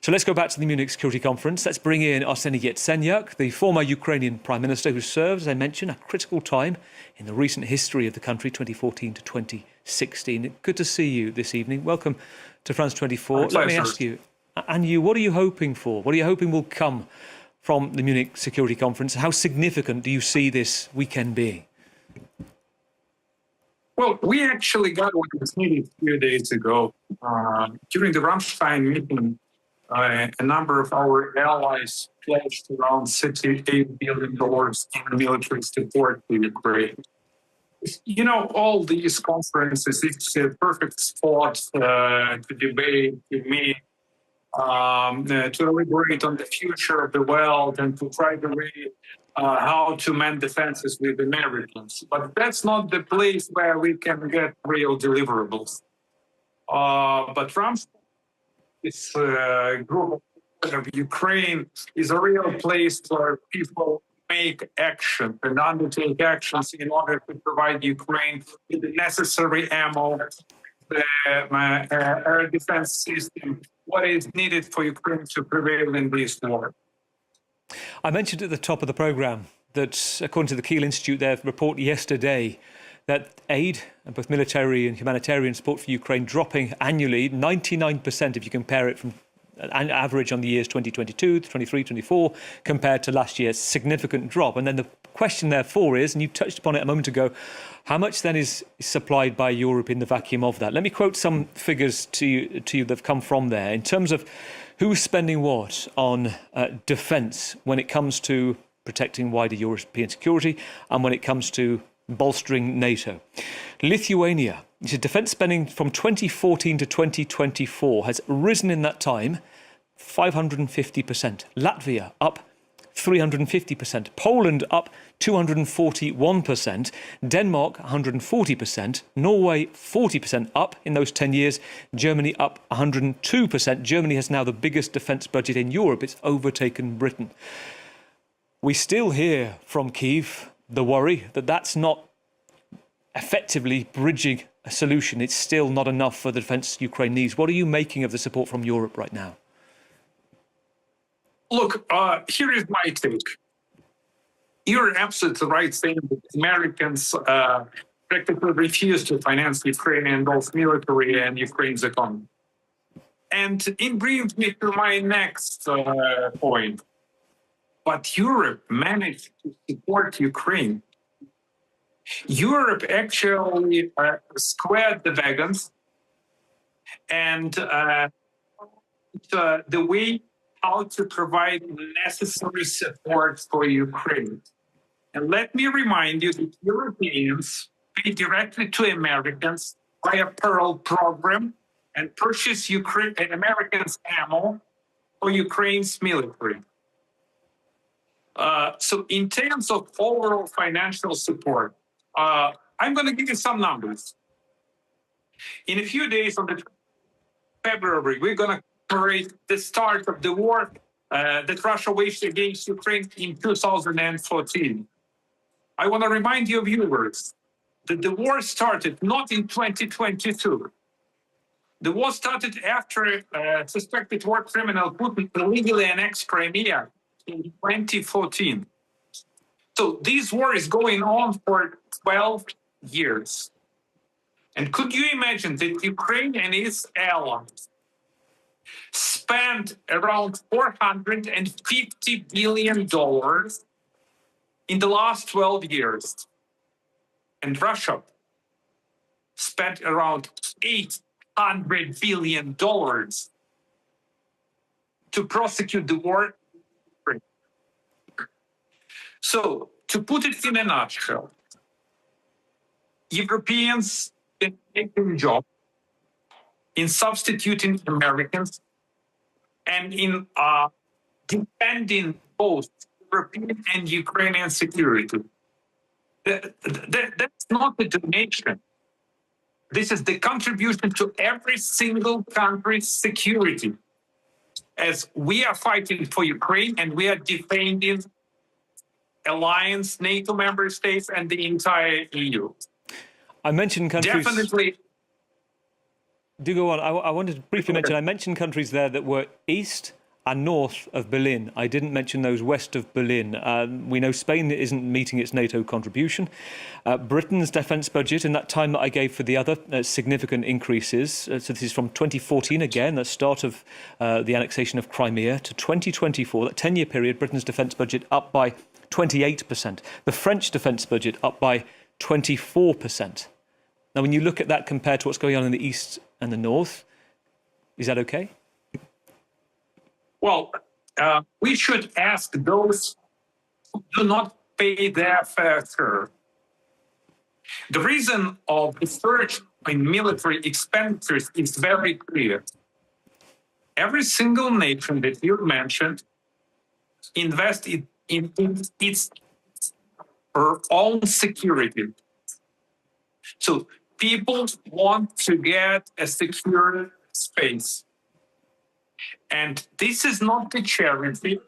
So let's go back to the Munich Security Conference. Let's bring in Arseniy Yatsenyuk, the former Ukrainian Prime Minister who served, as I mentioned, a critical time in the recent history of the country, 2014 to 2016. Good to see you this evening. Welcome to France 24. Let me ask you, what are you hoping for? What are you hoping will come from the Munich Security Conference? How significant do you see this weekend being? Well, we actually got what was needed a few days ago. During the Ramstein meeting, a number of our allies pledged around $68 billion in military support to Ukraine. You know, all these conferences, it's a perfect spot to debate, to meet, to deliberate on the future of the world and to try to read how to mend defenses with Americans. But that's not the place where we can get real deliverables. But Ramstein, this group of Ukraine, is a real place where people make action and undertake actions in order to provide Ukraine with the necessary ammo, the air defense system, what is needed for Ukraine to prevail in this war. I mentioned at the top of the programme that, according to the Kyiv Institute, their report yesterday, that aid, both military and humanitarian support for Ukraine, dropping annually 99% if you compare it from an average on the years 2022, 23, 24, compared to last year's significant drop. And then the question therefore is, and you touched upon it a moment ago, how much then is supplied by Europe in the vacuum of that? Let me quote some figures to you that have come from there in terms of who's spending what on defence when it comes to protecting wider European security and when it comes to bolstering NATO. Lithuania, defence spending from 2014 to 2024 has risen in that time 550%. Latvia up 350%. Poland up 241%. Denmark 140%. Norway 40% up in those 10 years. Germany up 102%. Germany has now the biggest defence budget in Europe. It's overtaken Britain. We still hear from Kyiv the worry that that's not effectively bridging a solution. It's still not enough for the defence Ukraine needs. What are you making of the support from Europe right now? Look, here is my take. You're absolutely right saying that Americans practically refuse to finance Ukrainian both military and Ukraine's economy. And it brings me to my next point. But Europe managed to support Ukraine. Europe actually squared the wagons and the way how to provide necessary support for Ukraine. And let me remind you that Europeans pay directly to Americans via Pearl program and purchase Americans ammo for Ukraine's military. So in terms of overall financial support, I'm going to give you some numbers. In a few days on the February, we're going to commemorate the start of the war that Russia waged against Ukraine in 2014. I want to remind you, viewers, that the war started not in 2022. The war started after suspected war criminal Putin illegally annexed Crimea in 2014. So this war is going on for 12 years. And could you imagine that Ukraine and its allies spent around $450 billion in the last 12 years? And Russia spent around $800 billion to prosecute the war. So, to put it in a nutshell, Europeans did a good job in substituting Americans and in defending both European and Ukrainian security. That's not a donation. This is the contribution to every single country's security, as we are fighting for Ukraine and we are defending alliance, NATO member states, and the entire EU. I mentioned countries... Definitely. Do go on. I wanted to briefly mention, I mentioned countries there that were east and north of Berlin. I didn't mention those west of Berlin. We know Spain isn't meeting its NATO contribution. Britain's defence budget, in that time that I gave for the other significant increases, so this is from 2014 again, the start of the annexation of Crimea, to 2024, that 10-year period, Britain's defence budget up by 28%. The French defence budget up by 24%. Now, when you look at that compared to what's going on in the east and the north, is that okay? Well, we should ask those who do not pay their fair share. The reason of the surge in military expenditures is very clear. Every single nation that you mentioned invested in its own security. So people want to get a secure space. And this is not a charity.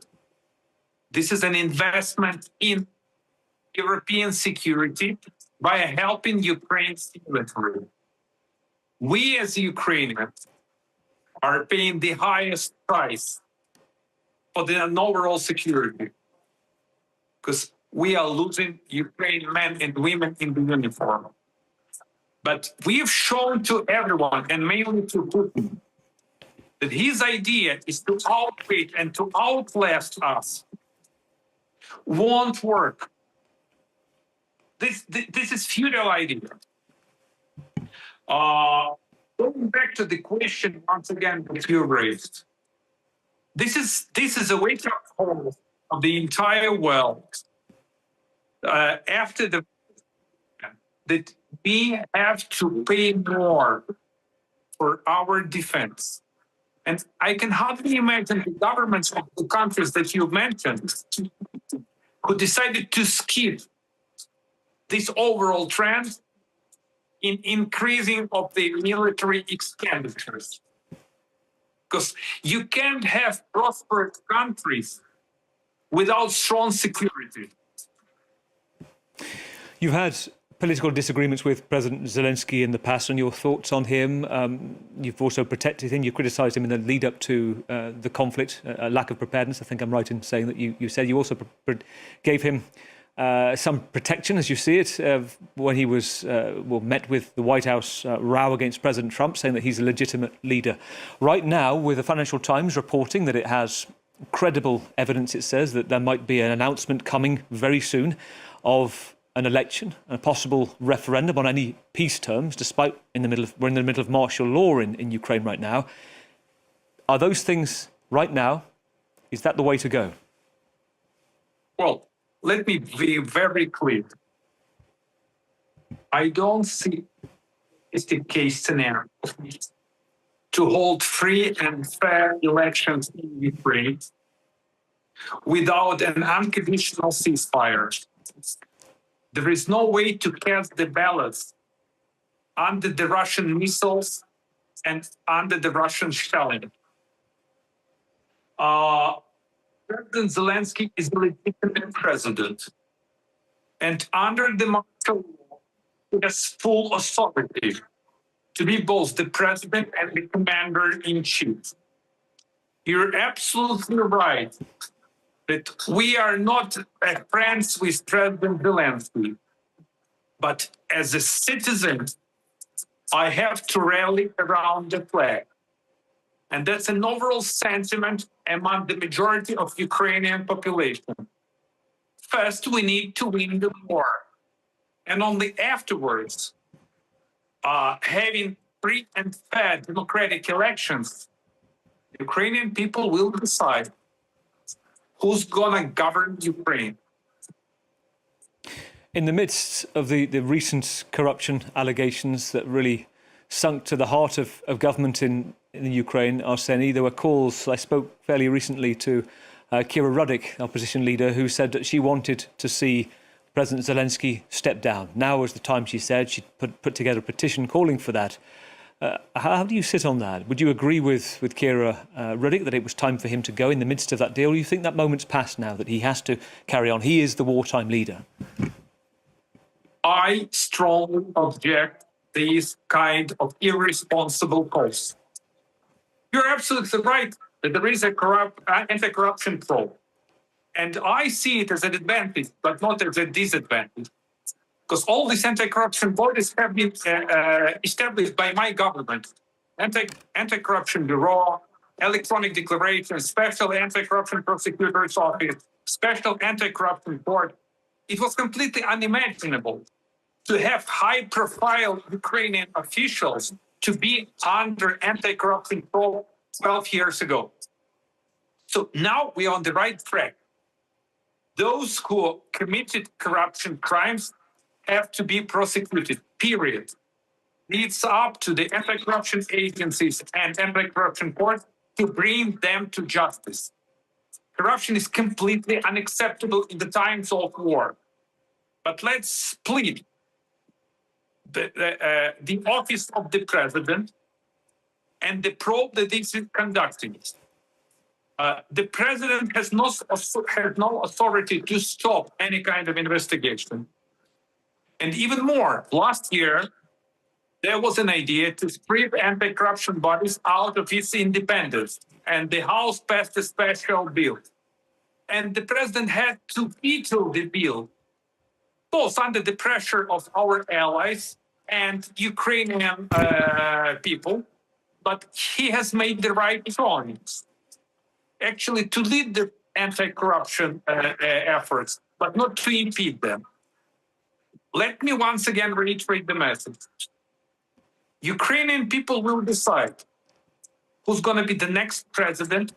This is an investment in European security by helping Ukraine's military. We as Ukrainians are paying the highest price for the overall security because we are losing Ukrainian men and women in the uniform. But we've shown to everyone, and mainly to Putin, that his idea is to outwit and to outlast us won't work. This is futile idea. Going back to the question once again that you raised, this is a wake-up call of the entire world after the that we have to pay more for our defense. And I can hardly imagine the governments of the countries that you mentioned who decided to skip this overall trend in increasing of the military expenditures. Because you can't have prosperous countries without strong security. You've had political disagreements with President Zelensky in the past, and your thoughts on him. You've also protected him. You criticised him in the lead up to the conflict, a lack of preparedness. I think I'm right in saying that you said you also gave him some protection, as you see it, when he was met with the White House row against President Trump, saying that he's a legitimate leader. Right now, with the Financial Times reporting that it has credible evidence, it says that there might be an announcement coming very soon of an election, a possible referendum on any peace terms, despite we're in the middle of martial law in Ukraine right now. Are those things right now, is that the way to go? Well, let me be very clear. I don't see it's the case scenario to hold free and fair elections in Ukraine without an unconditional ceasefire. There is no way to cast the ballots under the Russian missiles and under the Russian shelling. President Zelensky is a legitimate president, and under the martial law, he has full authority to be both the president and the commander-in-chief. You're absolutely right that we are not friends with President Zelensky, but as a citizen, I have to rally around the flag. And that's an overall sentiment among the majority of Ukrainian population. First, we need to win the war. And only afterwards, having free and fair democratic elections, Ukrainian people will decide who's going to govern Ukraine. In the midst of the recent corruption allegations that really sunk to the heart of government in the Ukraine, Arseniy, there were calls. I spoke fairly recently to Kyiv Ruddick, opposition leader, who said that she wanted to see President Zelensky step down. Now was the time, she said. She put together a petition calling for that. How do you sit on that? Would you agree with Kyiv Ruddick that it was time for him to go in the midst of that deal? Or do you think that moment's passed now, that he has to carry on? He is the wartime leader. I strongly object these kind of irresponsible calls. You're absolutely right. that there is a anti-corruption probe. And I see it as an advantage, but not as a disadvantage. Because all these anti-corruption bodies have been established by my government. Anti-Corruption Bureau, Electronic Declaration, Special Anti-Corruption Prosecutor's Office, Special Anti-Corruption Court. It was completely unimaginable to have high-profile Ukrainian officials to be under anti-corruption probe 12 years ago. So now we are on the right track. Those who committed corruption crimes have to be prosecuted, period. It's up to the anti-corruption agencies and anti-corruption court to bring them to justice. Corruption is completely unacceptable in the times of war. But let's split the office of the president and the probe that is conducting. The president has no authority to stop any kind of investigation. And even more, last year, there was an idea to strip anti-corruption bodies out of its independence. And the House passed a special bill. And the president had to veto the bill, both under the pressure of our allies and Ukrainian people. But he has made the right choice, actually, to lead the anti-corruption efforts, but not to impede them. Let me once again reiterate the message. Ukrainian people will decide who's going to be the next president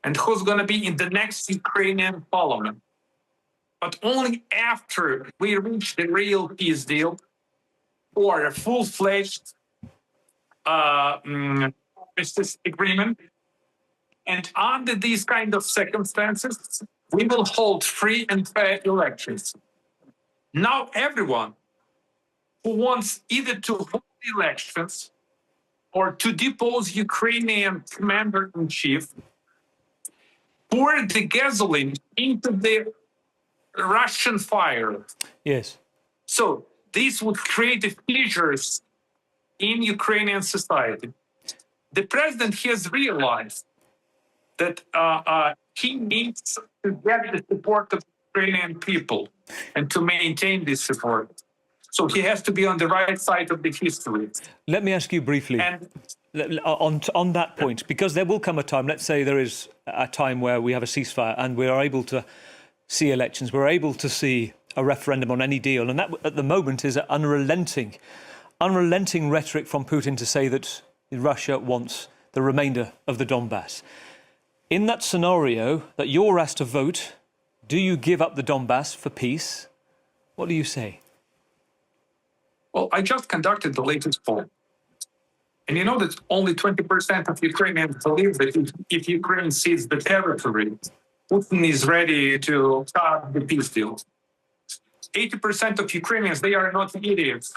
and who's going to be in the next Ukrainian parliament. But only after we reach the real peace deal or a full-fledged armistice agreement. And under these kind of circumstances, we will hold free and fair elections. Now everyone who wants either to hold elections or to depose Ukrainian commander-in-chief pour the gasoline into the Russian fire. Yes. So this would create fissures in Ukrainian society. The president has realized that he needs to get the support of Ukrainian people and to maintain this support. So he has to be on the right side of the history. Let me ask you briefly on that point, because there will come a time, let's say there is a time where we have a ceasefire and we are able to see elections, we're able to see a referendum on any deal. And that at the moment is an unrelenting rhetoric from Putin to say that Russia wants the remainder of the Donbas. In that scenario that you're asked to vote, do you give up the Donbas for peace? What do you say? Well, I just conducted the latest poll. And you know that only 20% of Ukrainians believe that if Ukraine cedes the territory, Putin is ready to start the peace deal. 80% of Ukrainians, they are not idiots.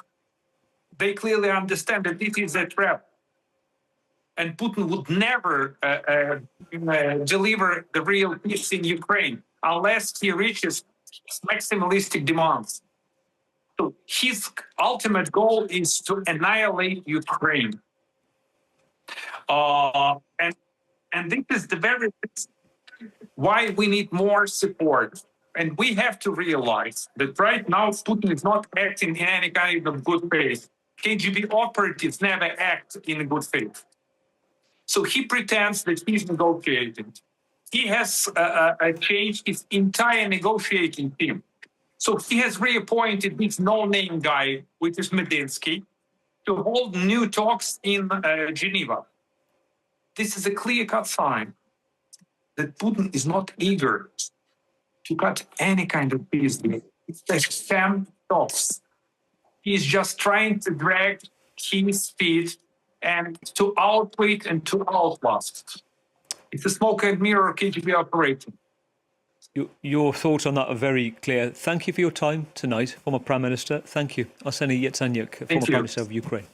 They clearly understand that this is a trap. And Putin would never deliver the real peace in Ukraine unless he reaches his maximalistic demands. So his ultimate goal is to annihilate Ukraine. And this is the very reason why we need more support. And we have to realize that right now Putin is not acting in any kind of good faith. KGB operatives never act in good faith. So he pretends that he's negotiating. He has changed his entire negotiating team. So he has reappointed this no-name guy, which is Medinsky, to hold new talks in Geneva. This is a clear-cut sign that Putin is not eager to cut any kind of peace deal. It's like sham talks. He's just trying to drag his feet and to outwit and to outlast. It's a smoke and mirror KGB operation. Your thoughts on that are very clear. Thank you for your time tonight, former Prime Minister. Thank you. Arseniy Yatsenyuk, former Prime Minister of Ukraine.